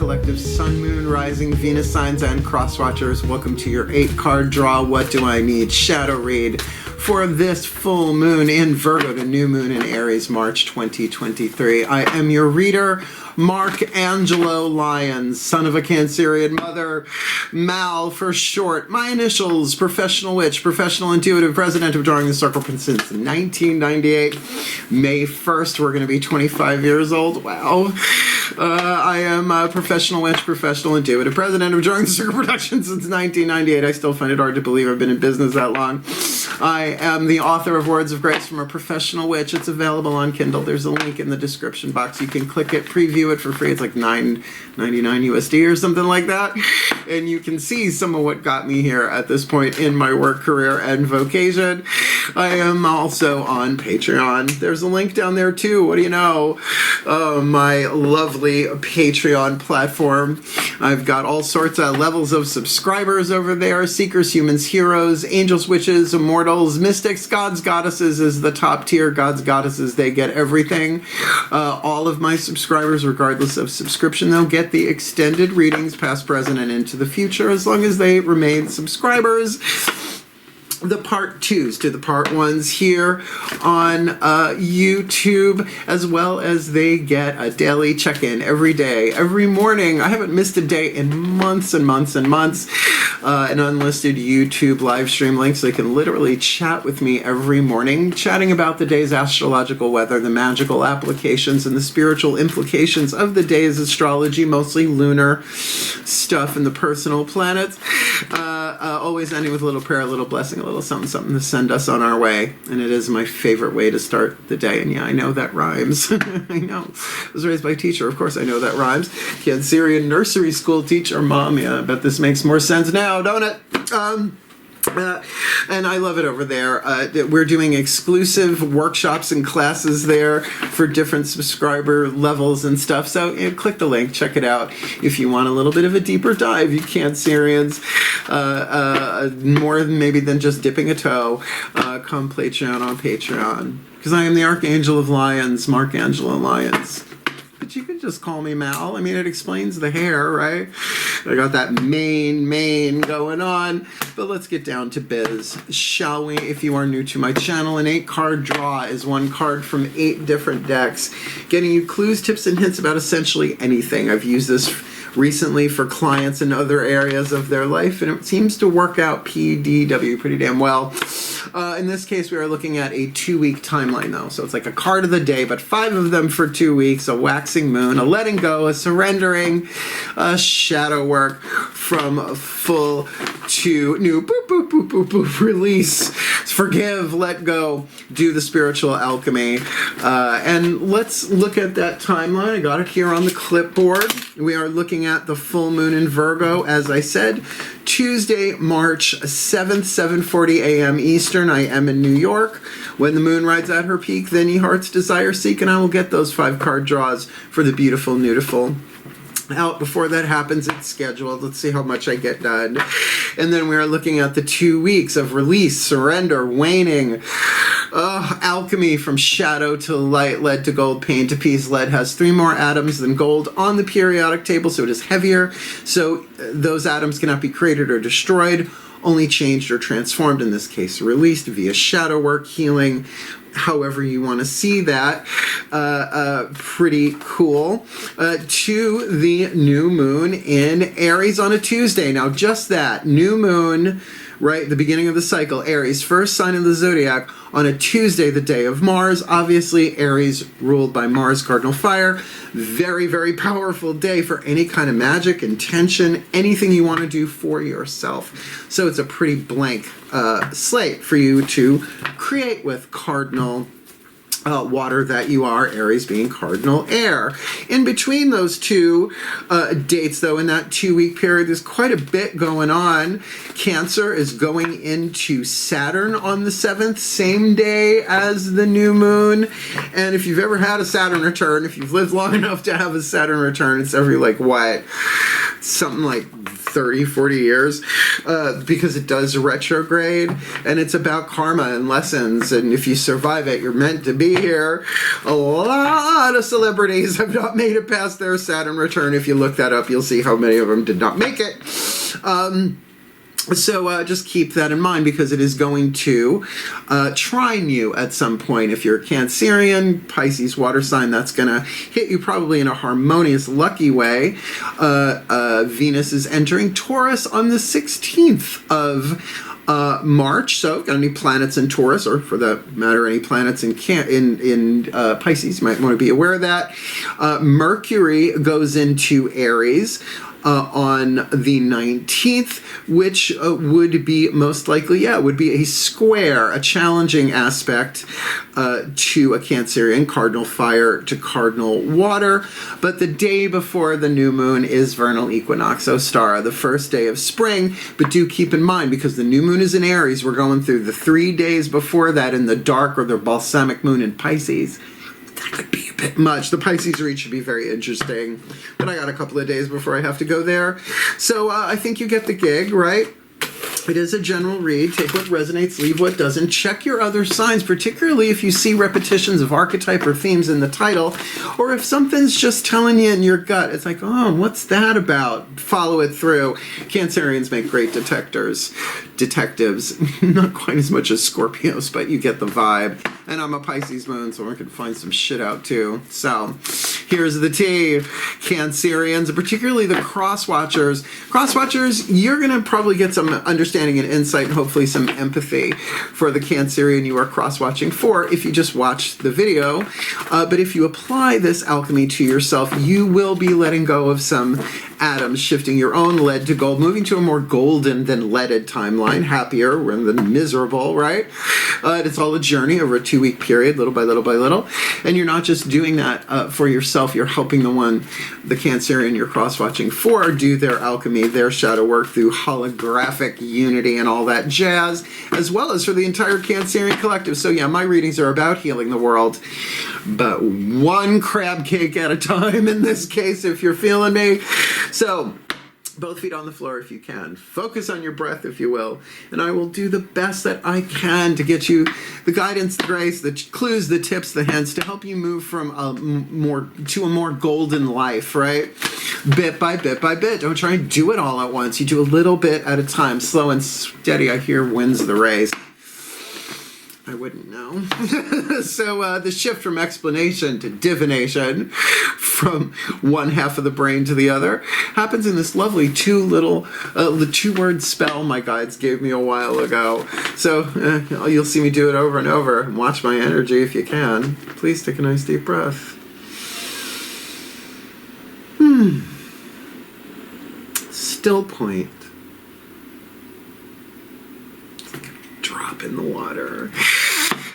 collective Sun, Moon, Rising, Venus signs, and cross watchers. Welcome to your 8-card draw. What do I need? Shadow read for this full moon in Virgo to new moon in Aries, March 2023. I am your reader, Mark Angelo Lyons, son of a Cancerian mother, Mal for short. My initials, professional witch, professional intuitive, president of Drawing the Circle since 1998. May 1st, we're going to be 25 years old. Wow. I am a professional witch, professional intuitive, president of Drawing the Circle Productions since 1998. I still find it hard to believe I've been in business that long. I am the author of Words of Grace from a Professional Witch. It's available on Kindle. There's a link in the description box. You can click it, preview it for free. It's like $9.99 USD or something like that. And you can see some of what got me here at this point in my work career and vocation. I am also on Patreon. There's a link down there too. What do you know? My lovely Patreon platform. I've got all sorts of levels of subscribers over there. Seekers, humans, heroes, angels, witches, immortals, mystics, gods, goddesses is the top tier. Gods, goddesses, they get everything. All of my subscribers, regardless of subscription, they'll get the extended readings, past, present, and into the future, as long as they remain subscribers. The part 2s to the part 1s here on YouTube, as well as they get a daily check-in every day, every morning. I haven't missed a day in months and months and months. An unlisted YouTube live stream link, so they can literally chat with me every morning, chatting about the day's astrological weather, the magical applications, and the spiritual implications of the day's astrology, mostly lunar stuff and the personal planets. Always ending with a little prayer, a little blessing, a little something to send us on our way. And it is my favorite way to start the day. And yeah, I know that rhymes. I know. I was raised by a teacher. Of course I know that rhymes. Cancerian nursery school teacher mom. Yeah, I bet this makes more sense now, don't it? And I love it over there. We're doing exclusive workshops and classes there for different subscriber levels and stuff. So click the link, check it out. If you want a little bit of a deeper dive, you Cancerians, more maybe than just dipping a toe, come Patreon on Patreon. Because I am the Archangel of Lyons, Mark Angelo Lyons. But you can just call me Mal. I mean, it explains the hair, right? I got that mane going on. But let's get down to biz, shall we? If you are new to my channel, an 8-card draw is one card from 8 different decks, getting you clues, tips, and hints about essentially anything. I've used this recently for clients in other areas of their life, and it seems to work out PDW pretty damn well. In this case, we are looking at a 2-week timeline, though. So it's like a card of the day, but 5 of them for 2 weeks, a waxing moon, a letting go, a surrendering, a shadow work from full to new, boop, boop, boop, boop, boop, release, forgive, let go, do the spiritual alchemy. And let's look at that timeline. I got it here on the clipboard. We are looking at the full moon in Virgo, as I said, Tuesday, March 7th, 7:40 a.m. Eastern. I am in New York. When the moon rides at her peak, then ye hearts desire seek, and I will get those 5-card draws for the beautiful, beautiful out before that happens. It's scheduled. Let's see how much I get done. And then we are looking at the 2 weeks of release, surrender, waning, alchemy from shadow to light, lead to gold, pain to peace. Lead has 3 more atoms than gold on the periodic table, so it is heavier. So those atoms cannot be created or destroyed, only changed or transformed, in this case released via shadow work, healing, however you want to see that. Pretty cool. To the new moon in Aries on a Tuesday. Now just that, new moon, right, the beginning of the cycle, Aries, first sign of the zodiac, on a Tuesday, the day of Mars. Obviously, Aries ruled by Mars, cardinal fire. Very, very powerful day for any kind of magic, intention, anything you want to do for yourself. So it's a pretty blank slate for you to create with, cardinal water that you are, Aries being cardinal air. In between those two dates, though, in that 2-week period, there's quite a bit going on. Cancer is going into Saturn on the 7th, same day as the new moon. And if you've ever had a Saturn return, if you've lived long enough to have a Saturn return, it's every, like, what? Something like 30, 40 years, because it does retrograde, and it's about karma and lessons, and if you survive it, you're meant to be here. A lot of celebrities have not made it past their Saturn return. If you look that up, you'll see how many of them did not make it. So just keep that in mind, because it is going to trine you at some point. If you're a Cancerian, Pisces water sign, that's going to hit you probably in a harmonious, lucky way. Venus is entering Taurus on the 16th of March, so got any planets in Taurus, or for that matter, any planets in Pisces, you might want to be aware of that. Mercury goes into Aries on the 19th, which would be most likely, would be a square, a challenging aspect to a Cancerian, cardinal fire to cardinal water. But the day before the new moon is vernal equinox, Ostara, the first day of spring. But do keep in mind, because the new moon is in Aries, we're going through the 3 days before that in the dark, or the balsamic moon in Pisces. That could be a bit much. The Pisces read should be very interesting, but I got a couple of days before I have to go there. So I think you get the gig, right? It is a general read. Take what resonates, leave what doesn't. Check your other signs, particularly if you see repetitions of archetype or themes in the title, or if something's just telling you in your gut, it's like, oh, what's that about? Follow it through. Cancerians make great detectives. Not quite as much as Scorpios, but you get the vibe. And I'm a Pisces moon, so I can find some shit out too. So here's the tea. Cancerians, particularly the cross-watchers. Cross-watchers, you're going to probably get some understanding and insight, and hopefully some empathy for the Cancerian you are cross-watching for if you just watch the video. But if you apply this alchemy to yourself, you will be letting go of some atoms, shifting your own lead to gold, moving to a more golden than leaded timeline, happier rather than miserable, right? It's all a journey over a 2-week period, little by little by little. And you're not just doing that for yourself, you're helping the Cancerian you're cross-watching for, do their alchemy, their shadow work through holographic unity and all that jazz, as well as for the entire Cancerian collective. So yeah, my readings are about healing the world, but one crab cake at a time in this case, if you're feeling me. So, both feet on the floor if you can. Focus on your breath, if you will. And I will do the best that I can to get you the guidance, the grace, the clues, the tips, the hints to help you move from a more golden life, right? Bit by bit by bit. Don't try and do it all at once. You do a little bit at a time. Slow and steady, I hear, wins the race. I wouldn't know. So the shift from explanation to divination, from one half of the brain to the other, happens in this lovely two-word spell my guides gave me a while ago. So you'll see me do it over and over. And watch my energy if you can. Please take a nice deep breath. Still point. It's like a drop in the water.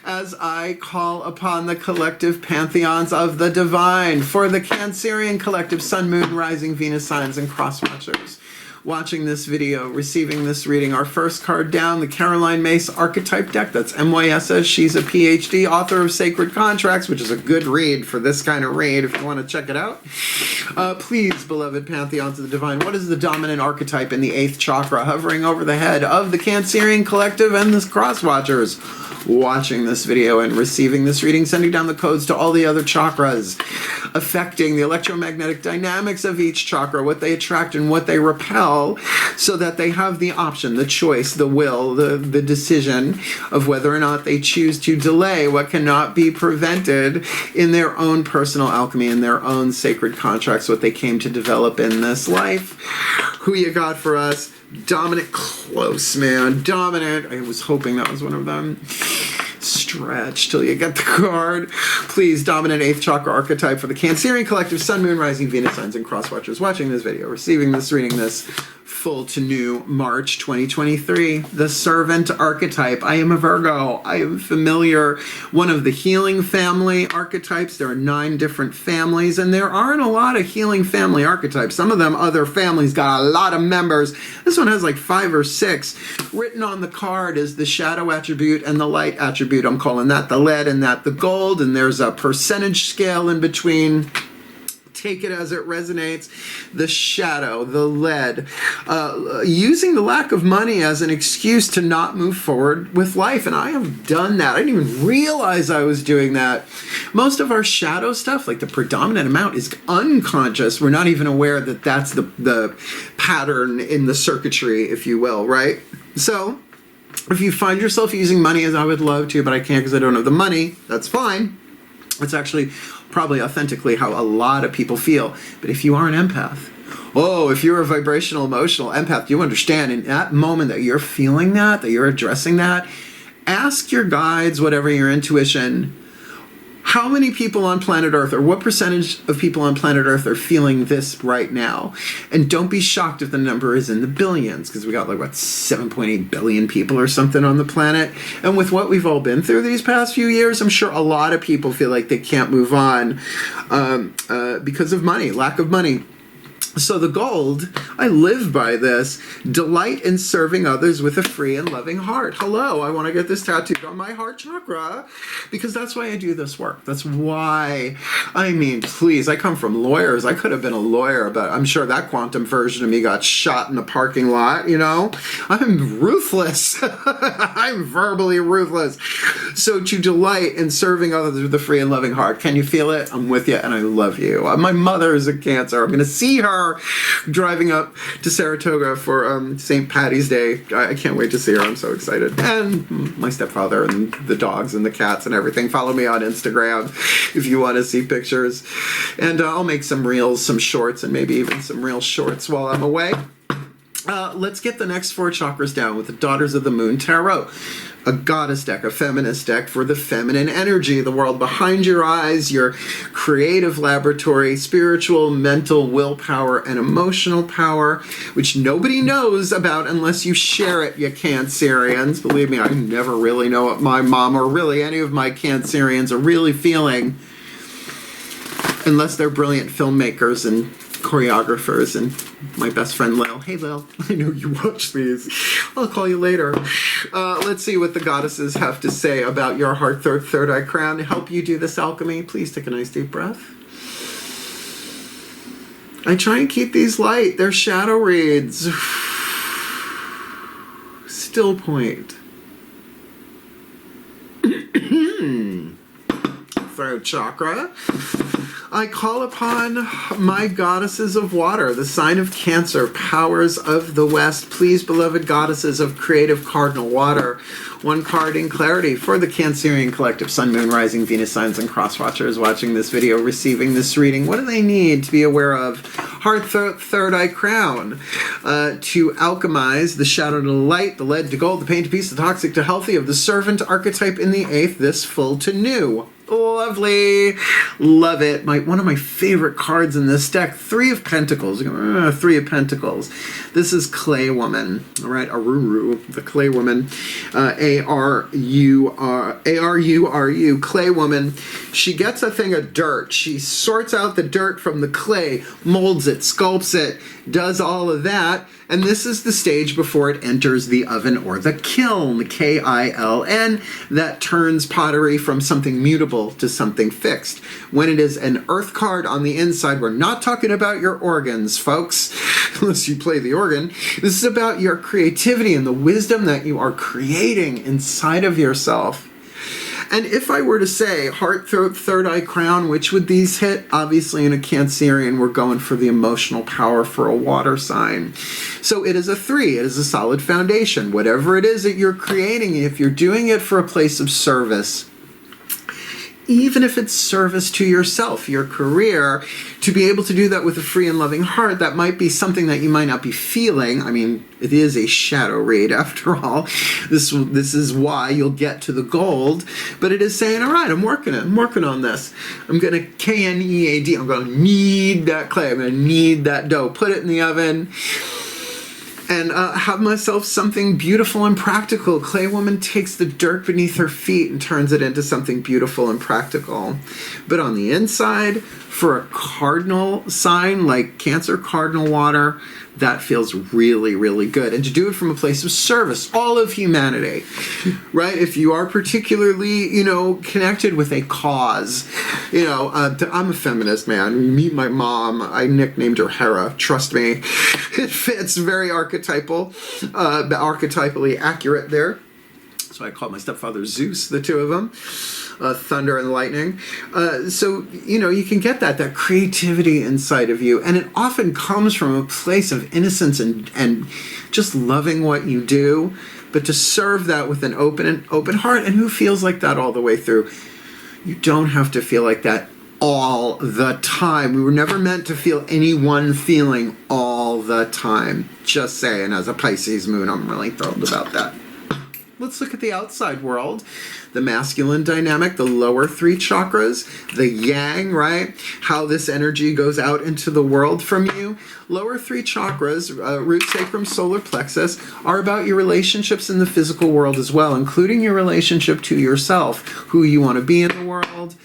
As I call upon the collective pantheons of the divine for the Cancerian collective Sun, Moon, Rising, Venus signs, and cross-watchers. Watching this video, receiving this reading, our first card down, the Caroline Myss Archetype Deck. That's MYSS. She's a PhD, author of Sacred Contracts, which is a good read for this kind of read if you want to check it out. Please, beloved pantheons of the divine, what is the dominant archetype in the 8th chakra hovering over the head of the Cancerian collective and the cross-watchers? Watching this video and receiving this reading, sending down the codes to all the other chakras, affecting the electromagnetic dynamics of each chakra, what they attract and what they repel, so that they have the option, the choice, the will, the decision of whether or not they choose to delay what cannot be prevented in their own personal alchemy, in their own sacred contracts, what they came to develop in this life. Who you got for us? Dominant, close, man. Dominant. I was hoping that was one of them. Stretch till you get the card. Please, dominant 8th chakra archetype for the Cancerian collective, Sun, Moon, Rising, Venus signs, and cross-watchers watching this video, receiving this, reading this, full to new March 2023. The servant archetype. I am a Virgo. I am familiar. One of the healing family archetypes. There are 9 different families, and there aren't a lot of healing family archetypes. Some of them, other families, got a lot of members. This one has like 5 or 6. Written on the card is the shadow attribute and the light attribute. I'm calling that the lead and that the gold, and there's a percentage scale in between. take it as it resonates. The shadow, the lead, using the lack of money as an excuse to not move forward with life. And I have done that. I didn't even realize I was doing that. Most of our shadow stuff, like the predominant amount, is unconscious. We're not even aware that that's the pattern in the circuitry, if you will, right? So if you find yourself using money, as I would love to, but I can't because I don't have the money, that's fine. It's actually probably authentically how a lot of people feel. But if you are an empath, if you're a vibrational, emotional empath, you understand in that moment that you're feeling that you're addressing that, ask your guides, whatever your intuition, how many people on planet Earth, or what percentage of people on planet Earth are feeling this right now? And don't be shocked if the number is in the billions, because we got like, 7.8 billion people or something on the planet. And with what we've all been through these past few years, I'm sure a lot of people feel like they can't move on because of money, lack of money. So the gold, I live by this. Delight in serving others with a free and loving heart. Hello, I want to get this tattooed on my heart chakra because that's why I do this work. That's why, I mean, please, I come from lawyers. I could have been a lawyer, but I'm sure that quantum version of me got shot in the parking lot, you know? I'm ruthless. I'm verbally ruthless. So to delight in serving others with a free and loving heart. Can you feel it? I'm with you and I love you. My mother is a Cancer. I'm going to see her driving up to Saratoga for St. Patty's Day. I can't wait to see her. I'm so excited. And my stepfather and the dogs and the cats and everything. Follow me on Instagram if you want to see pictures. And I'll make some reels, some shorts, and maybe even some real shorts while I'm away. Let's get the next 4 chakras down with the Daughters of the Moon Tarot. A goddess deck, a feminist deck for the feminine energy, the world behind your eyes, your creative laboratory, spiritual, mental, willpower, and emotional power, which nobody knows about unless you share it, you Cancerians. Believe me, I never really know what my mom or really any of my Cancerians are really feeling unless they're brilliant filmmakers and choreographers. And my best friend Lil. Hey Lil, I know you watch these. I'll call you later. Let's see what the goddesses have to say about your heart, third eye crown to help you do this alchemy. Please take a nice deep breath. I try and keep these light. They're shadow reads. Still point. Throat chakra. I call upon my goddesses of water, the sign of Cancer, powers of the West. Please, beloved goddesses of creative cardinal water, one card in clarity for the Cancerian collective, Sun, Moon, Rising, Venus signs, and cross watchers watching this video, receiving this reading. What do they need to be aware of? Heart, third eye crown. To alchemize the shadow to the light, the lead to gold, the pain to peace, the toxic to healthy, of the servant archetype in the 8th, this full to new. Lovely. Love it. One of my favorite cards in this deck, 3 of Pentacles. 3 of Pentacles. This is Clay Woman. All right, Aruru, the Clay Woman. A-R-U-R-U, Clay Woman. She gets a thing of dirt. She sorts out the dirt from the clay, molds it, sculpts it, does all of that. And this is the stage before it enters the oven or the kiln, K-I-L-N, that turns pottery from something mutable to something fixed. When it is an earth card on the inside, we're not talking about your organs, folks, unless you play the organ. This is about your creativity and the wisdom that you are creating inside of yourself. And if I were to say heart, third eye crown, which would these hit? Obviously in a Cancerian, we're going for the emotional power for a water sign. So it is a 3. It is a solid foundation. Whatever it is that you're creating, if you're doing it for a place of service, even if it's service to yourself, your career, to be able to do that with a free and loving heart, that might be something that you might not be feeling. I mean, it is a shadow read after all. This is why you'll get to the gold, but it is saying, all right, I'm working on this. I'm going to K-N-E-A-D. I'm going to knead that clay. I'm going to knead that dough. Put it in the oven. And have myself something beautiful and practical. Clay Woman takes the dirt beneath her feet and turns it into something beautiful and practical. But on the inside, for a cardinal sign like Cancer, cardinal water, that feels really, really good. And to do it from a place of service, all of humanity, right? If you are particularly, connected with a cause, I'm a feminist, man. Meet my mom. I nicknamed her Hera. Trust me. It fits very archetypally accurate there. So I called my stepfather Zeus, the two of them. Thunder and lightning. So, you can get that creativity inside of you. And it often comes from a place of innocence and just loving what you do. But to serve that with an open heart, and who feels like that all the way through? You don't have to feel like that all the time. We were never meant to feel any one feeling all the time. Just saying, as a Pisces moon, I'm really thrilled about that. Let's look at the outside world. The masculine dynamic, the lower 3 chakras, the yang, right? How this energy goes out into the world from you. Lower 3 chakras, root, sacrum, solar plexus, are about your relationships in the physical world as well, including your relationship to yourself, who you want to be in the world.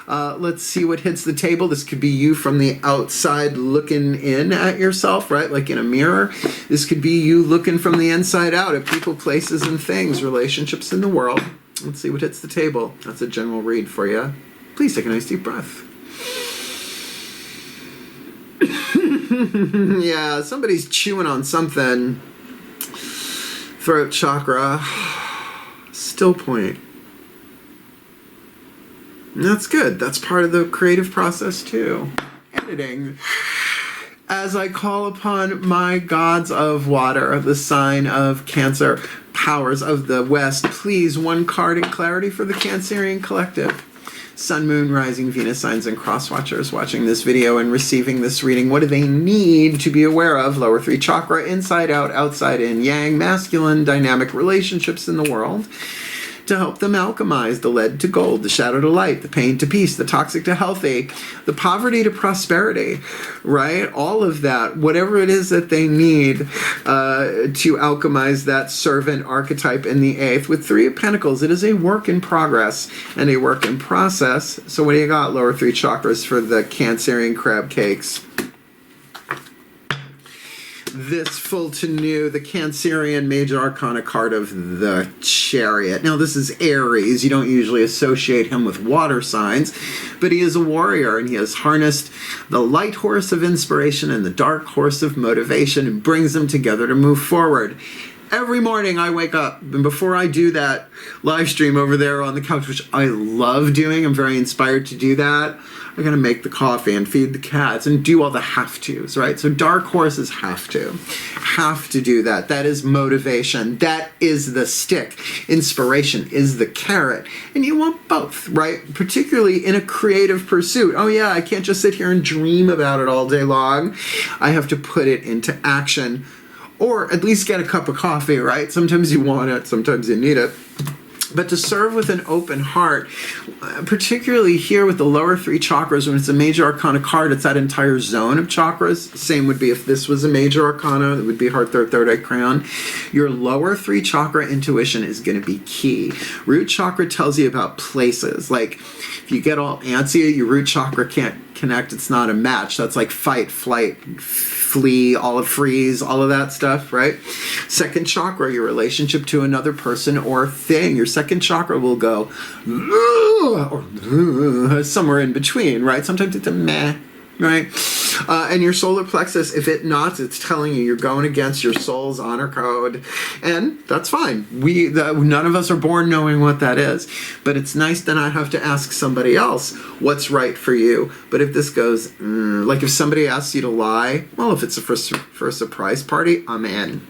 Let's see what hits the table. This could be you from the outside looking in at yourself, right? Like in a mirror. This could be you looking from the inside out at people, places, and things, relationships in the world. Let's see what hits the table. That's a general read for you. Please take a nice deep breath. Yeah, somebody's chewing on something. Throat chakra. Still point. That's good. That's part of the creative process too. Editing. As I call upon my gods of water, the sign of Cancer, powers of the West, please, one card in clarity for the Cancerian collective. Sun, Moon, Rising, Venus signs, and cross watchers watching this video and receiving this reading. What do they need to be aware of? Lower 3 chakra, inside out, outside in, yang, masculine, dynamic relationships in the world. To help them alchemize the lead to gold, the shadow to light, the pain to peace, the toxic to healthy, the poverty to prosperity, right? All of that, whatever it is that they need to alchemize that servant archetype in the 8th. With 3 of Pentacles, it is a work in progress and a work in process. So what do you got, lower 3 chakras, for the Cancerian crab cakes? This full to new, the Cancerian major arcana card of the Chariot. Now this is Aries. You don't usually associate him with water signs, but he is a warrior and he has harnessed the light horse of inspiration and the dark horse of motivation and brings them together to move forward. Every morning I wake up, and before I do that live stream over there on the couch, which I love doing, I'm very inspired to do that, I gotta make the coffee and feed the cats and do all the have-tos, right? So dark horses have to do that. That is motivation. That is the stick. Inspiration is the carrot. And you want both, right? Particularly in a creative pursuit. Oh yeah, I can't just sit here and dream about it all day long. I have to put it into action. Or at least get a cup of coffee, right? Sometimes you want it, sometimes you need it. But to serve with an open heart, particularly here with the lower 3 chakras, when it's a major arcana card, it's that entire zone of chakras. Same would be if this was a major arcana, it would be heart, third eye crown. Your lower 3 chakra intuition is going to be key. Root chakra tells you about places. Like if you get all antsy, your root chakra can't connect, it's not a match. That's like fight, flight, flee, olive freeze, all of that stuff, right? Second chakra, your relationship to another person or thing. Your second chakra will go or somewhere in between, right? Sometimes it's a meh, right? And your solar plexus, if it knots, it's telling you you're going against your soul's honor code, and that's fine. None of us are born knowing what that is, but it's nice to not have to ask somebody else what's right for you. But if this goes, like if somebody asks you to lie, well, if it's for a surprise party, I'm in.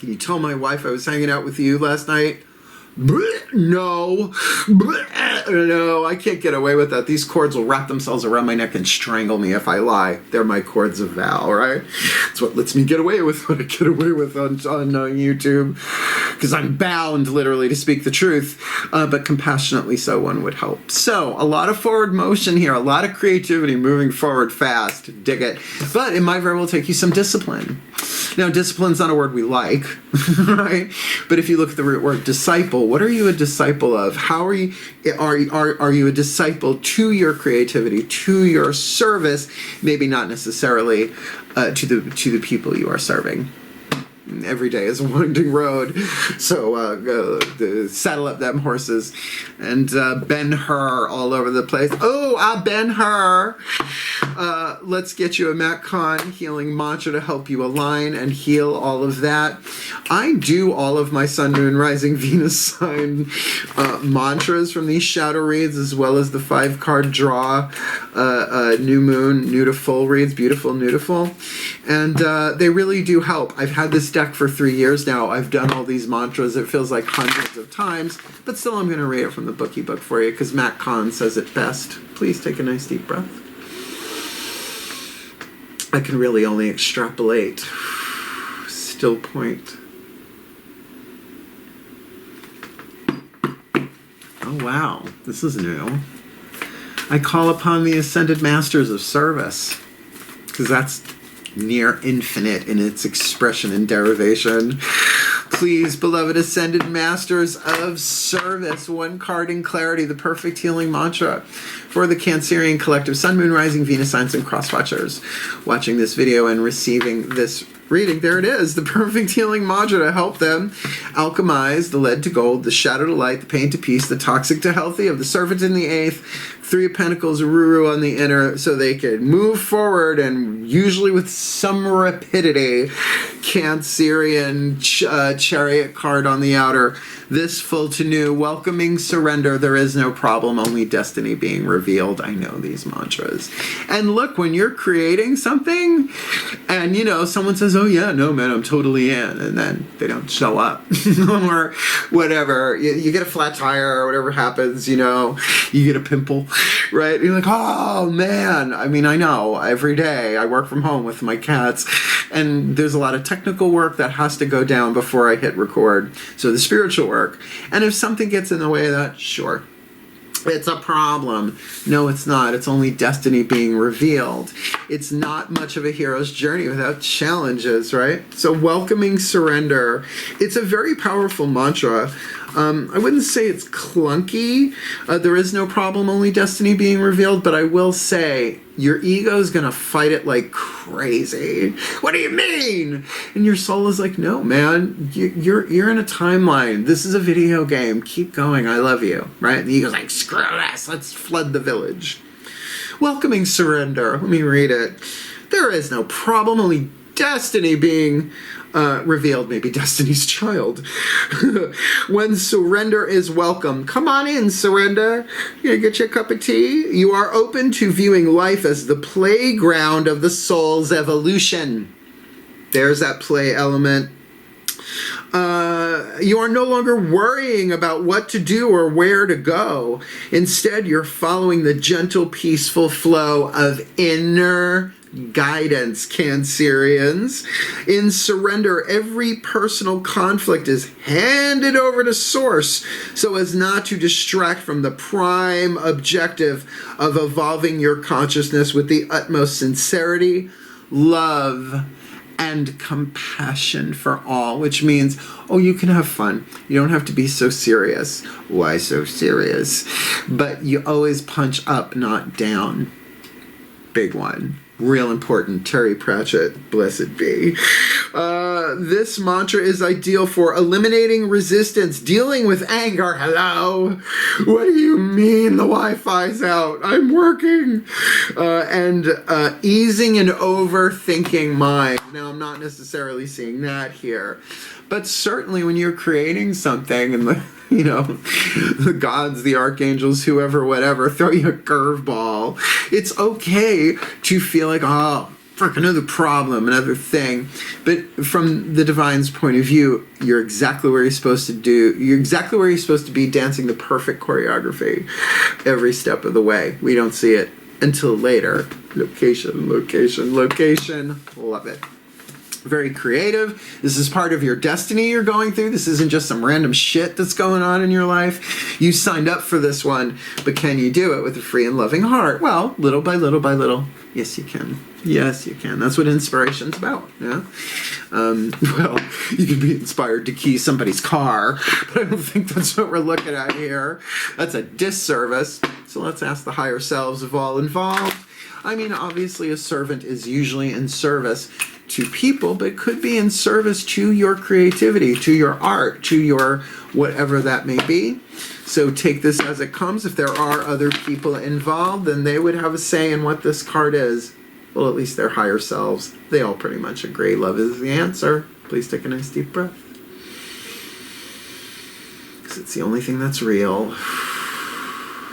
Can you tell my wife I was hanging out with you last night? No, I can't get away with that. These cords will wrap themselves around my neck and strangle me if I lie. They're my cords of vow, right? It's what lets me get away with what I get away with on YouTube, because I'm bound literally to speak the truth, but compassionately so, one would hope. So a lot of forward motion here, a lot of creativity moving forward fast. Dig it. But it might very well take you some discipline. Now, discipline's not a word we like, right? But if you look at the root word disciple, what are you a disciple of? How are you a disciple to your creativity, to your service? Maybe not necessarily to the people you are serving. Every day is a winding road, so saddle up them horses and Ben-Hur all over the place. Oh, Ben-Hur! Let's get you a Matt Kahn healing mantra to help you align and heal all of that. I do all of my Sun, Moon, Rising, Venus sign mantras from these shadow reads, as well as the 5-card draw, new moon, new to full reads, beautiful, beautiful, and they really do help. I've had this deck for 3 years now. I've done all these mantras. It feels like hundreds of times, but still I'm going to read it from the bookie book for you because Matt Kahn says it best. Please take a nice deep breath. I can really only extrapolate. Still point. Oh wow, this is new. I call upon the ascended masters of service, because that's near infinite in its expression and derivation. Please, beloved ascended masters of service, 1 card in clarity, the perfect healing mantra for the Cancerian collective Sun, Moon, Rising, Venus signs and cross watchers watching this video and receiving this reading. There it is, the perfect healing mantra to help them alchemize the lead to gold, the shadow to light, the pain to peace, the toxic to healthy, of the serpent in the 8th, 3 of Pentacles, Ruru on the inner, so they can move forward and usually with some rapidity. Cancerian chariot card on the outer. This full to new, welcoming surrender. There is no problem, only destiny being revealed. I know these mantras. And look, when you're creating something and, you know, someone says, oh yeah, no man, I'm totally in, and then they don't show up or whatever. You get a flat tire or whatever happens, you know, you get a pimple, right? And you're like, oh man. I mean, I know every day I work from home with my cats and there's a lot of technical work that has to go down before I hit record. So the spiritual work. And if something gets in the way of that, sure, it's a problem. No, it's not. It's only destiny being revealed. It's not much of a hero's journey without challenges, right? So welcoming surrender. It's a very powerful mantra. I wouldn't say it's clunky. There is no problem, only destiny being revealed. But I will say your ego is going to fight it like crazy. What do you mean? And your soul is like, no, man, you're in a timeline. This is a video game. Keep going. I love you. Right? And the ego's like, screw this. Let's flood the village. Welcoming surrender. Let me read it. There is no problem, only destiny being revealed, maybe Destiny's Child. When surrender is welcome. Come on in, surrender. You gonna get you a cup of tea? You are open to viewing life as the playground of the soul's evolution. There's that play element. You are no longer worrying about what to do or where to go. Instead, you're following the gentle, peaceful flow of inner guidance, Cancerians. In surrender, every personal conflict is handed over to Source so as not to distract from the prime objective of evolving your consciousness with the utmost sincerity, love, and compassion for all, which means, oh, you can have fun. You don't have to be so serious. Why so serious? But you always punch up, not down. Big one. Real important. Terry Pratchett, blessed be. This mantra is ideal for eliminating resistance, dealing with anger. Hello? What do you mean the Wi-Fi's out? I'm working. And easing an overthinking mind. Now, I'm not necessarily seeing that here. But certainly when you're creating something and the gods, the archangels, whoever, whatever, throw you a curveball, it's okay to feel like, oh, frick, another problem, another thing. But from the divine's point of view, you're exactly where you're supposed to do. You're exactly where you're supposed to be, dancing the perfect choreography every step of the way. We don't see it until later. Location, location, location. Love it. Very creative. This is part of your destiny you're going through. This isn't just some random shit that's going on in your life. You signed up for this one, but can you do it with a free and loving heart? Well, little by little by little, yes you can. Yes, you can. That's what inspiration's about. Yeah. Well, you can be inspired to key somebody's car, but I don't think that's what we're looking at here. That's a disservice. So let's ask the higher selves of all involved. I mean, obviously a servant is usually in service to people, but could be in service to your creativity, to your art, to your whatever that may be. So take this as it comes. If there are other people involved, then they would have a say in what this card is. Well, at least their higher selves. They all pretty much agree. Love is the answer. Please take a nice deep breath. Because it's the only thing that's real.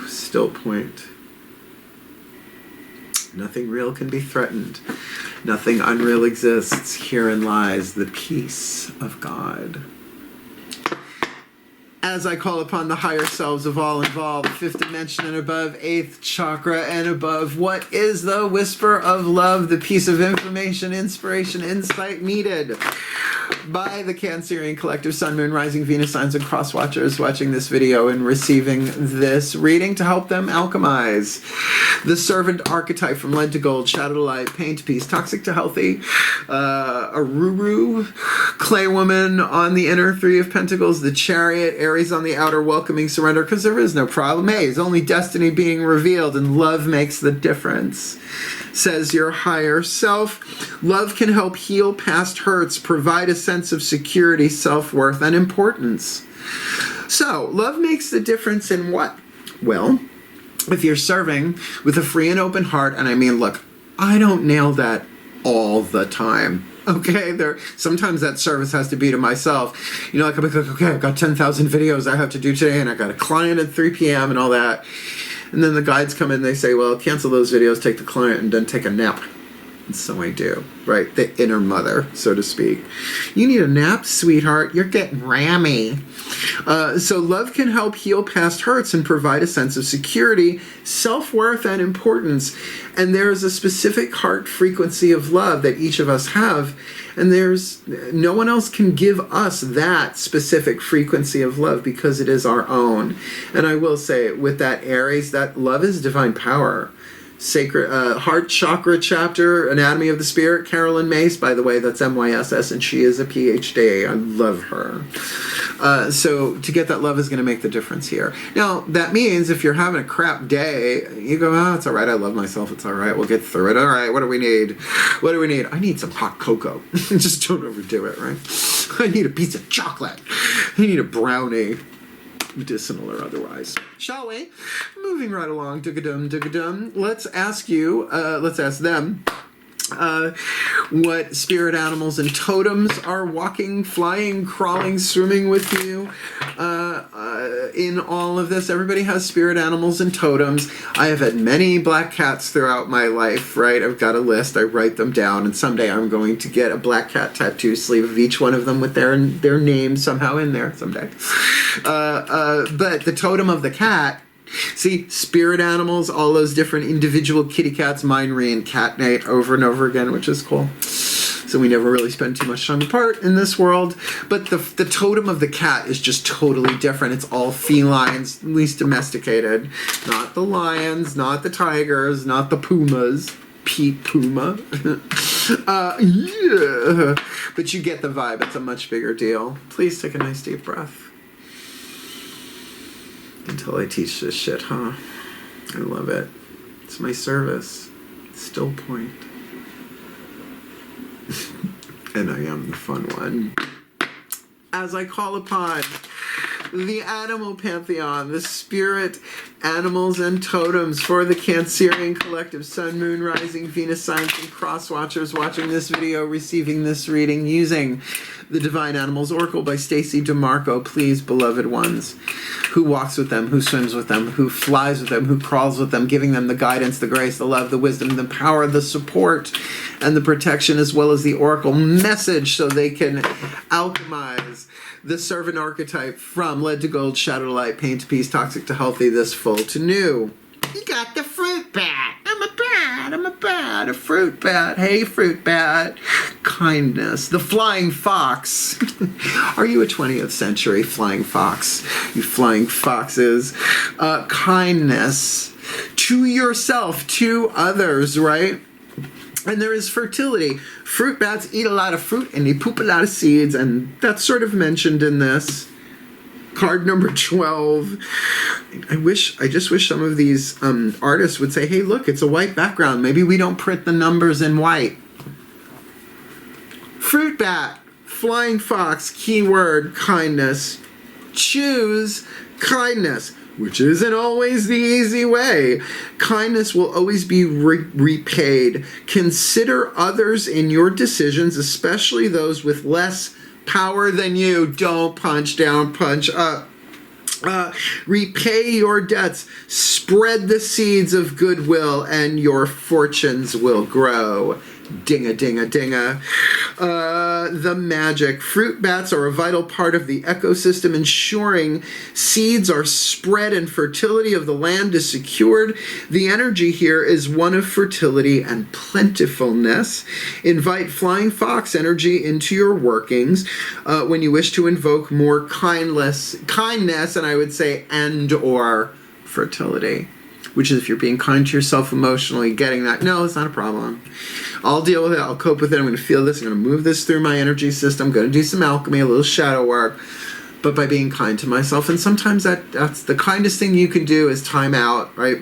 Still point. Nothing real can be threatened. Nothing unreal exists. Herein lies the peace of God. As I call upon the higher selves of all involved, 5th dimension and above, 8th chakra and above, what is the whisper of love, the piece of information, inspiration, insight needed by the Cancerian collective Sun, Moon, Rising, Venus signs and cross watchers watching this video and receiving this reading to help them alchemize the servant archetype from lead to gold, shadow to light, pain to peace, toxic to healthy, Aruru, clay woman on the inner, 3 of Pentacles, the Chariot, Aries on the outer, welcoming surrender, because there is no problem. Hey, it's only destiny being revealed, and love makes the difference. Says your higher self. Love can help heal past hurts, provide a sense of security, self-worth, and importance. So, love makes the difference in what? Well, if you're serving with a free and open heart, and I mean, look, I don't nail that all the time. Okay, sometimes that service has to be to myself. You know, like I'm like, okay, I've got 10,000 videos I have to do today, and I got a client at 3 p.m. and all that. And then the guides come in and they say, well, cancel those videos, take the client, and then take a nap. And so I do, right? The inner mother, so to speak. You need a nap, sweetheart. You're getting rammy. So love can help heal past hurts and provide a sense of security, self-worth, and importance. And there is a specific heart frequency of love that each of us have. And no one else can give us that specific frequency of love because it is our own. And I will say, with that Aries, that love is divine power. Sacred Heart Chakra Chapter, Anatomy of the Spirit, Carolyn Mace, by the way, that's MYSS, and she is a PhD. I love her. So to get that love is going to make the difference here. Now, that means if you're having a crap day, you go, oh, it's all right, I love myself, it's all right, we'll get through it. All right, what do we need? What do we need? I need some hot cocoa. Just don't overdo it, right? I need a piece of chocolate. I need a brownie. Medicinal or otherwise. Shall we? Moving right along. Dug-a-dum. Let's ask them what spirit animals and totems are walking, flying, crawling, swimming with you in all of this. Everybody has spirit animals and totems. I have had many black cats throughout my life, right? I've got a list. I write them down, and someday I'm going to get a black cat tattoo sleeve of each one of them with their name somehow in there someday. But the totem of the cat, see, spirit animals, all those different individual kitty cats, mine reincarnate over and over again, which is cool. So we never really spend too much time apart in this world. But the totem of the cat is just totally different. It's all felines, at least domesticated. Not the lions, not the tigers, not the pumas. Pete Puma. Yeah. But you get the vibe. It's a much bigger deal. Please take a nice deep breath. Until I teach this shit, huh? I love it. It's my service. Still point. And I am the fun one. As I call upon the animal pantheon, the spirit animals and totems for the Cancerian collective, Sun, Moon, Rising, Venus signs, and cross watchers watching this video, receiving this reading, using the Divine Animals Oracle by Stacy DeMarco. Please, beloved ones, who walks with them, who swims with them, who flies with them, who crawls with them, giving them the guidance, the grace, the love, the wisdom, the power, the support, and the protection, as well as the oracle message, so they can alchemize the servant archetype from lead to gold, shadow to light, pain to peace, toxic to healthy, this full to new. You got the fruit bat. I'm a bat, a fruit bat. Hey, fruit bat. Kindness. The flying fox. Are you a 20th century flying fox? You flying foxes. Kindness to yourself, to others, right? And there is fertility. Fruit bats eat a lot of fruit and they poop a lot of seeds, and that's sort of mentioned in this. Card number 12. I just wish some of these artists would say, hey, look, it's a white background. Maybe we don't print the numbers in white. Fruit bat, flying fox, keyword, kindness. Choose kindness, which isn't always the easy way. Kindness will always be repaid. Consider others in your decisions, especially those with less power than you. Don't punch down, punch up. Repay your debts. Spread the seeds of goodwill, and your fortunes will grow. Dinga, dinga, dinga. The magic. Fruit bats are a vital part of the ecosystem, ensuring seeds are spread and fertility of the land is secured. The energy here is one of fertility and plentifulness. Invite flying fox energy into your workings when you wish to invoke more kindness, and I would say and or fertility. Which is if you're being kind to yourself emotionally, getting that, no, it's not a problem. I'll deal with it. I'll cope with it. I'm going to feel this. I'm going to move this through my energy system. I'm going to do some alchemy, a little shadow work, but by being kind to myself. And sometimes that's the kindest thing you can do is time out, right?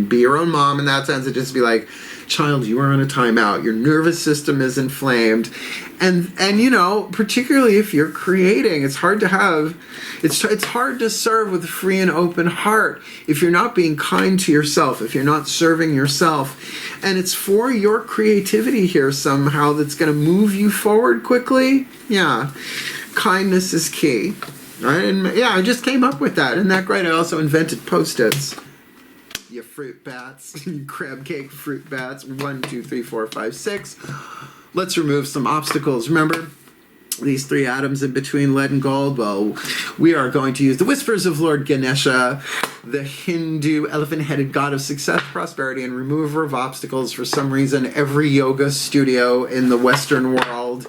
Be your own mom in that sense. And just be like, child, you are on a timeout. Your nervous system is inflamed. And you know, particularly if you're creating, it's hard to have, it's hard to serve with a free and open heart if you're not being kind to yourself, if you're not serving yourself. And it's for your creativity here somehow that's going to move you forward quickly. Yeah, kindness is key. Right? And yeah, I just came up with that. Isn't that great? I also invented Post-its. You fruit bats, you crab cake fruit bats. 1, 2, 3, 4, 5, 6. Let's remove some obstacles. Remember these 3 atoms in between lead and gold? Well, we are going to use the whispers of Lord Ganesha, the Hindu elephant-headed god of success, prosperity, and remover of obstacles. For some reason, every yoga studio in the Western world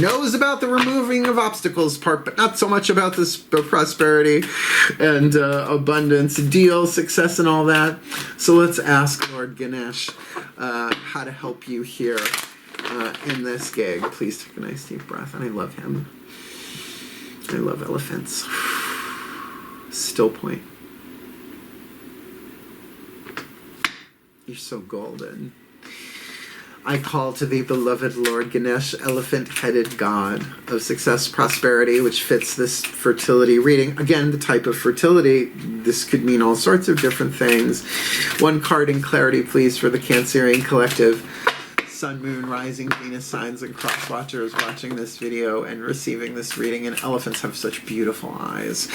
knows about the removing of obstacles part, but not so much about this prosperity and abundance, deal, success, and all that. So let's ask Lord Ganesh how to help you here in this gig. Please take a nice deep breath. And I love him. I love elephants. Still point. You're so golden. I call to thee, beloved Lord Ganesh, elephant-headed god of success, prosperity, which fits this fertility reading. Again, the type of fertility, this could mean all sorts of different things. 1 card in clarity, please, for the Cancerian collective. Sun, Moon, Rising, Venus signs, and cross watchers watching this video and receiving this reading. And elephants have such beautiful eyes.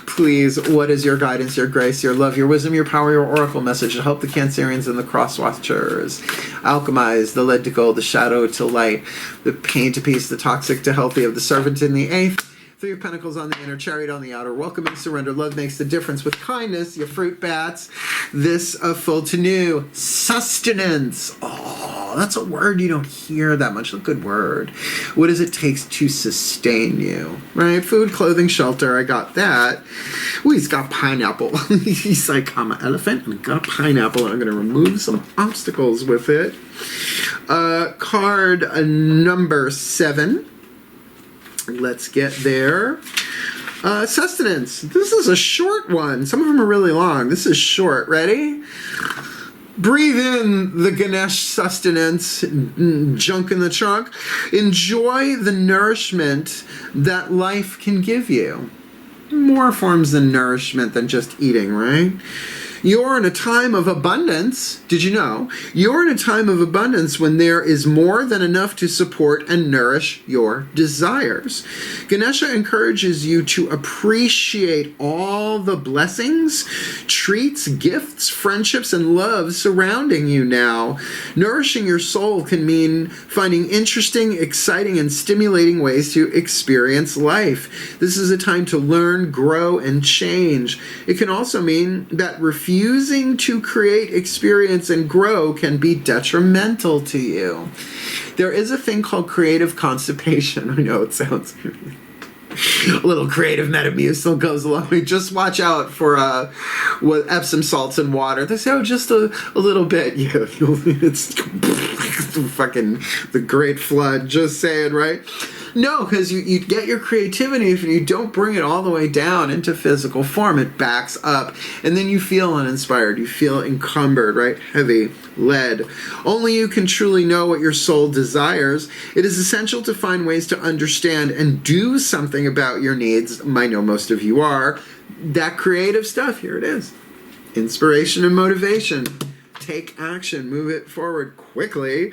Please, what is your guidance, your grace, your love, your wisdom, your power, your oracle message to help the Cancerians and the cross watchers alchemize the lead to gold, the shadow to light, the pain to peace, the toxic to healthy, of the servant in the 8th, 3 of Pentacles on the inner, Chariot on the outer. Welcome and surrender. Love makes the difference with kindness. You fruit bats. This full to new. Sustenance. Oh, that's a word you don't hear that much. A good word. What does it take to sustain you? Right? Food, clothing, shelter. I got that. Ooh, he's got pineapple. He's like, I'm an elephant and I got a pineapple and I'm going to remove some obstacles with it. Card number 7. Let's get there. Sustenance. This is a short one. Some of them are really long. This is short. Ready? Breathe in the Ganesh sustenance, junk in the trunk. Enjoy the nourishment that life can give you. More forms of nourishment than just eating, right? You're in a time of abundance. Did you know? You're in a time of abundance when there is more than enough to support and nourish your desires. Ganesha encourages you to appreciate all the blessings, treats, gifts, friendships, and love surrounding you now. Nourishing your soul can mean finding interesting, exciting, and stimulating ways to experience life. This is a time to learn, grow, and change. It can also mean that refusing to create, experience, and grow can be detrimental to you. There is a thing called creative constipation. I know it sounds a little creative Metamucil goes along. Just watch out for with Epsom salts and water. They say, oh, just a little bit. Yeah, it's fucking the Great Flood, just saying, right? No, because you get your creativity if you don't bring it all the way down into physical form. It backs up, and then you feel uninspired. You feel encumbered, right? Heavy, lead. Only you can truly know what your soul desires. It is essential to find ways to understand and do something about your needs. I know most of you are. That creative stuff, here it is. Inspiration and motivation. Take action. Move it forward quickly.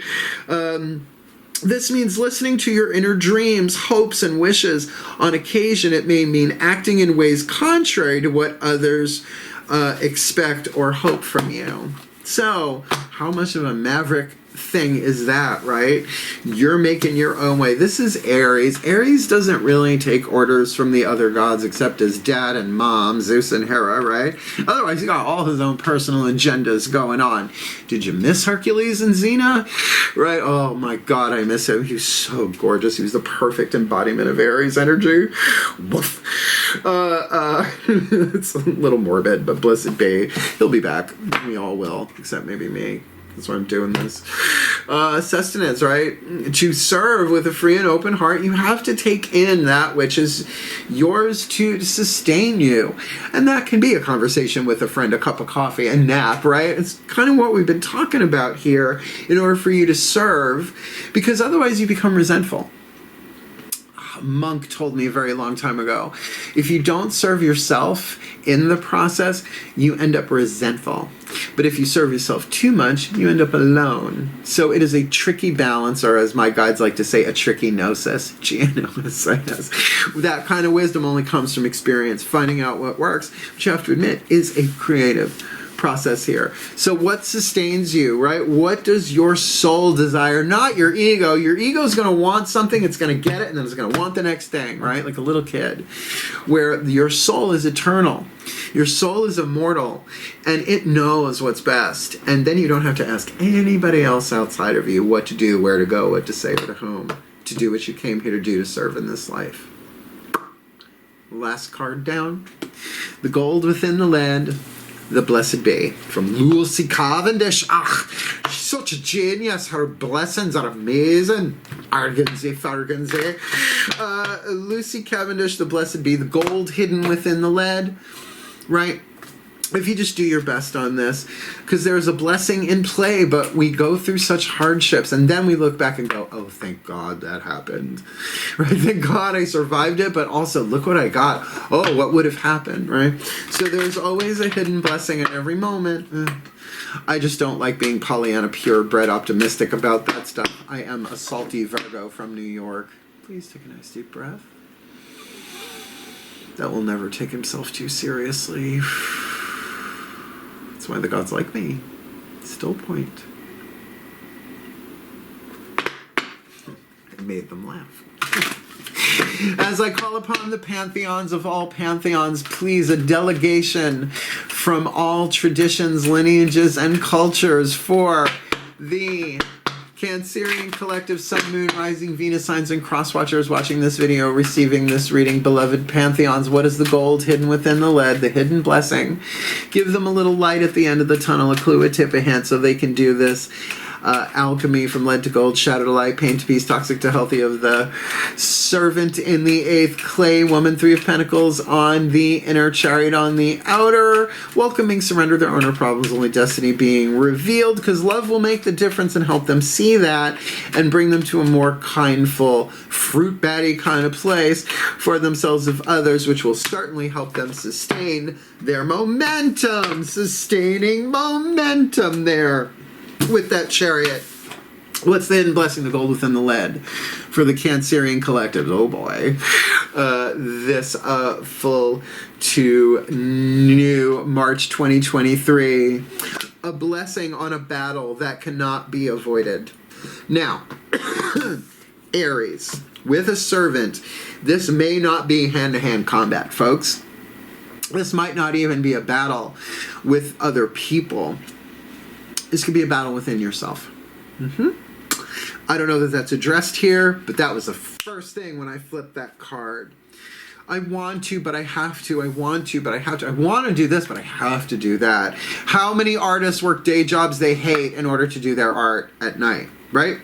This means listening to your inner dreams, hopes, and wishes. On occasion, it may mean acting in ways contrary to what others expect or hope from you. So, how much of a maverick thing is that, right? You're making your own way. This is Aries. Aries doesn't really take orders from the other gods except his dad and mom, Zeus and Hera, right? Otherwise, he got all his own personal agendas going on. Did you miss Hercules and Xena? Right? Oh my God, I miss him. He was so gorgeous. He was the perfect embodiment of Aries energy. Woof. It's a little morbid, but blessed be. He'll be back. We all will, except maybe me. That's why I'm doing this. Sustenance, right? To serve with a free and open heart, you have to take in that which is yours to sustain you. And that can be a conversation with a friend, a cup of coffee, a nap, right? It's kind of what we've been talking about here in order for you to serve, because otherwise you become resentful. A monk told me a very long time ago, if you don't serve yourself in the process, you end up resentful. But if you serve yourself too much, you end up alone. So it is a tricky balance, or as my guides like to say, a tricky gnosis. G-N-O-S-I-S. That kind of wisdom only comes from experience. Finding out what works, which you have to admit is a creative process here. So what sustains you, right? What does your soul desire? Not your ego. Your ego is going to want something, it's going to get it, and then it's going to want the next thing, right? Like a little kid. Where your soul is eternal. Your soul is immortal, and it knows what's best. And then you don't have to ask anybody else outside of you what to do, where to go, what to say, or to whom, to do what you came here to do, to serve in this life. Last card down. The gold within the lead. The Blessed Be, from Lucy Cavendish. She's such a genius. Her blessings are amazing. Argansy, Fargansy. Lucy Cavendish, the Blessed Be, the gold hidden within the lead, right? If you just do your best on this, because there's a blessing in play, but we go through such hardships, and then we look back and go, oh, thank God that happened, right? Thank God I survived it, but also look what I got. Oh, what would have happened, right? So there's always a hidden blessing in every moment. I just don't like being Pollyanna purebred optimistic about that stuff. I am a salty Virgo from New York. Please take a nice deep breath. That will never take himself too seriously. That's why the gods like me. Still point. I made them laugh. As I call upon the pantheons of all pantheons, please, a delegation from all traditions, lineages, and cultures for the Cancerian collective Sun, Moon, Rising, Venus signs, and cross-watchers watching this video, receiving this reading. Beloved pantheons, what is the gold hidden within the lead, the hidden blessing? Give them a little light at the end of the tunnel, a clue, a tip, a hint, so they can do this. Alchemy, from lead to gold, shadow to light, pain to peace, toxic to healthy, of the servant in the 8th, clay woman, 3 of pentacles on the inner, chariot on the outer, welcoming surrender, their owner problems, only destiny being revealed, because love will make the difference and help them see that and bring them to a more kindful, fruit batty kind of place for themselves of others, which will certainly help them sustain their momentum, sustaining momentum there. With that chariot. What's then blessing the gold within the lead for the Cancerian collectives? Oh boy. This full to new March 2023. A blessing on a battle that cannot be avoided. Now, Aries, with a servant, this may not be hand-to-hand combat, folks. This might not even be a battle with other people. This could be a battle within yourself. I don't know that that's addressed here, but that was the first thing when I flipped that card. I want to, but I have to. I want to, but I have to. I want to do this, but I have to do that. How many artists work day jobs they hate in order to do their art at night? right?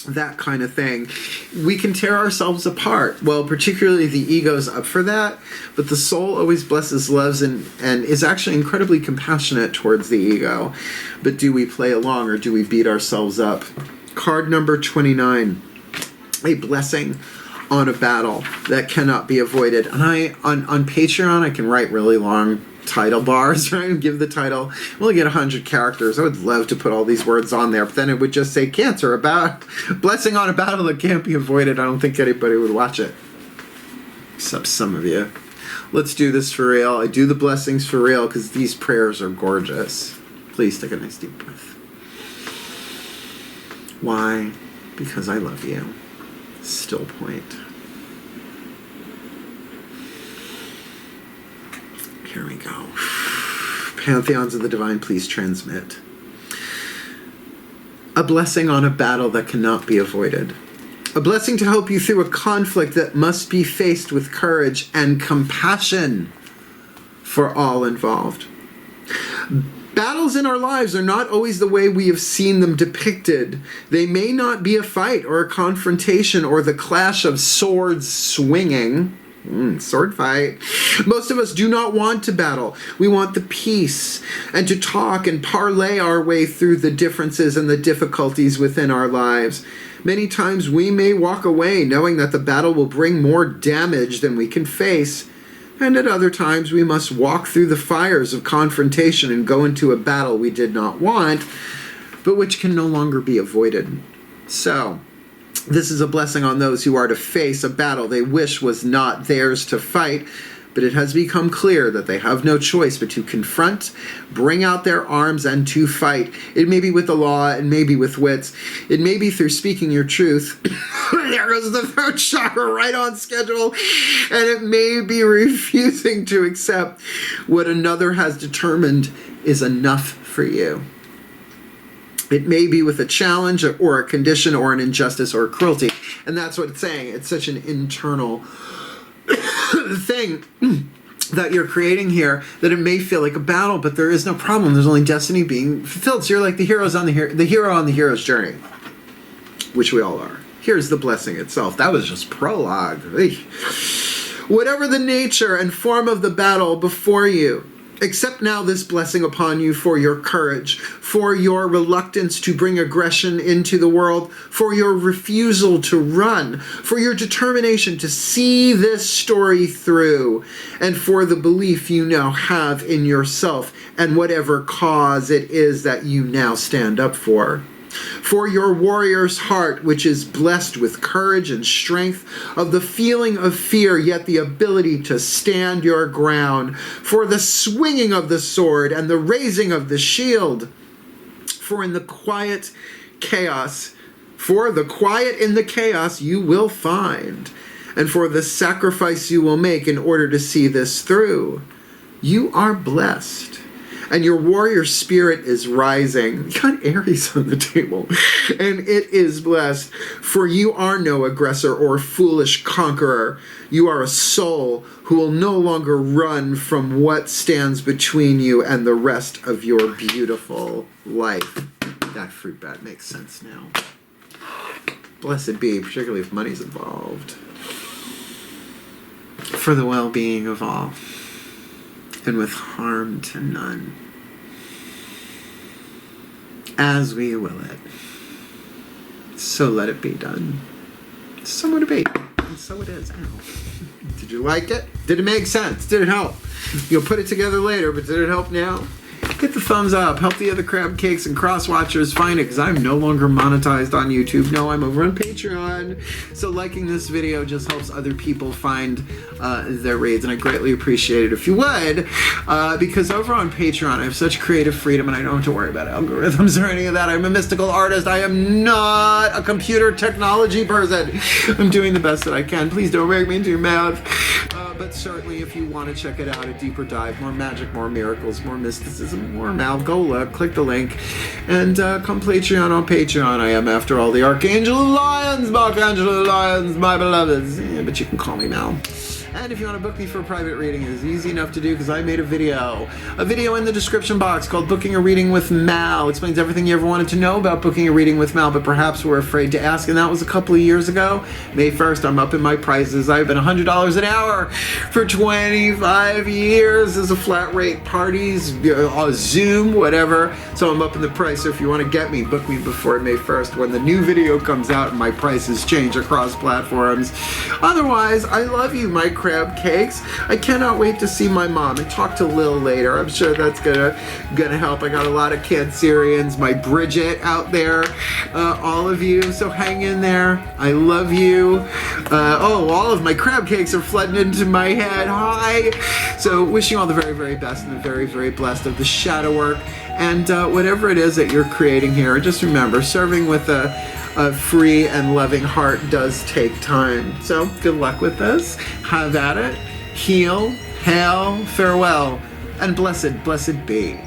That kind of thing. We can tear ourselves apart. Well, particularly the ego's up for that, but the soul always blesses, loves, and is actually incredibly compassionate towards the ego. But do we play along or do we beat ourselves up? Card number 29, a blessing on a battle that cannot be avoided. And on Patreon, I can write really long title bars, right? And give the title. We'll only get 100 characters. I would love to put all these words on there, but then it would just say cancer, about blessing on a battle that can't be avoided. I don't think anybody would watch it, except some of you. Let's do this for real. I do the blessings for real because these prayers are gorgeous. Please take a nice deep breath. Why? Because I love you. Still point. Here we go. Pantheons of the divine, please transmit. A blessing on a battle that cannot be avoided. A blessing to help you through a conflict that must be faced with courage and compassion for all involved. Battles in our lives are not always the way we have seen them depicted. They may not be a fight or a confrontation or the clash of swords swinging. Sword fight. Most of us do not want to battle. We want the peace and to talk and parlay our way through the differences and the difficulties within our lives. Many times we may walk away knowing that the battle will bring more damage than we can face. And at other times we must walk through the fires of confrontation and go into a battle we did not want, but which can no longer be avoided. So, this is a blessing on those who are to face a battle they wish was not theirs to fight, but it has become clear that they have no choice but to confront, bring out their arms, and to fight. It may be with the law, it may be with wits, it may be through speaking your truth. There goes the throat chakra right on schedule. And it may be refusing to accept what another has determined is enough for you. It may be with a challenge or a condition or an injustice or cruelty. And that's what it's saying. It's such an internal thing that you're creating here that it may feel like a battle, but there is no problem. There's only destiny being fulfilled. So you're like the hero on the hero's journey, which we all are. Here's the blessing itself. That was just prologue. Whatever the nature and form of the battle before you, accept now this blessing upon you for your courage, for your reluctance to bring aggression into the world, for your refusal to run, for your determination to see this story through, and for the belief you now have in yourself and whatever cause it is that you now stand up for. For your warrior's heart, which is blessed with courage and strength, of the feeling of fear, yet the ability to stand your ground. For the swinging of the sword and the raising of the shield. For in the quiet chaos, for the quiet in the chaos you will find. And for the sacrifice you will make in order to see this through. You are blessed. And your warrior spirit is rising. You got Aries on the table. And it is blessed. For you are no aggressor or foolish conqueror. You are a soul who will no longer run from what stands between you and the rest of your beautiful life. That fruit bat makes sense now. Blessed be, particularly if money's involved. For the well-being of all. And with harm to none, as we will it. So let it be done. So would it be, and so it is. Ow. Did you like it? Did it make sense? Did it help? You'll put it together later, but did it help now? Hit the thumbs up. Help the other crab cakes and cross watchers find it, because I'm no longer monetized on YouTube. No, I'm over on Patreon. So liking this video just helps other people find their raids, and I greatly appreciate it if you would, because over on Patreon I have such creative freedom and I don't have to worry about algorithms or any of that. I'm a mystical artist. I am not a computer technology person. I'm doing the best that I can. Please don't make me into your mouth. But certainly if you want to check it out, a deeper dive, more magic, more miracles, more mysticism, more Malgola, click the link and come Patreon on Patreon. I am, after all, the Archangel of Lyons, Angelo Lyons, my beloveds. Yeah, but you can call me Mal. And if you want to book me for a private reading, it's easy enough to do because I made a video in the description box called Booking a Reading with Mal. It explains everything you ever wanted to know about booking a reading with Mal, but perhaps were afraid to ask. And that was a couple of years ago. May 1st, I'm up in my prices. I've been $100 an hour for 25 years as a flat rate, parties, Zoom, whatever. So I'm up in the price. So if you want to get me, book me before May 1st when the new video comes out and my prices change across platforms. Otherwise, I love you, my crab cakes. I cannot wait to see my mom and talk to Lil later. I'm sure that's gonna help. I got a lot of Cancerians, my Bridget out there, all of you. So hang in there. I love you. All of my crab cakes are flooding into my head. Hi. So wishing you all the very, very best and the very, very blessed of the shadow work and whatever it is that you're creating here. Just remember, serving with a free and loving heart does take time. So good luck with this. Have at it. Heal, hail, farewell, and blessed, blessed be.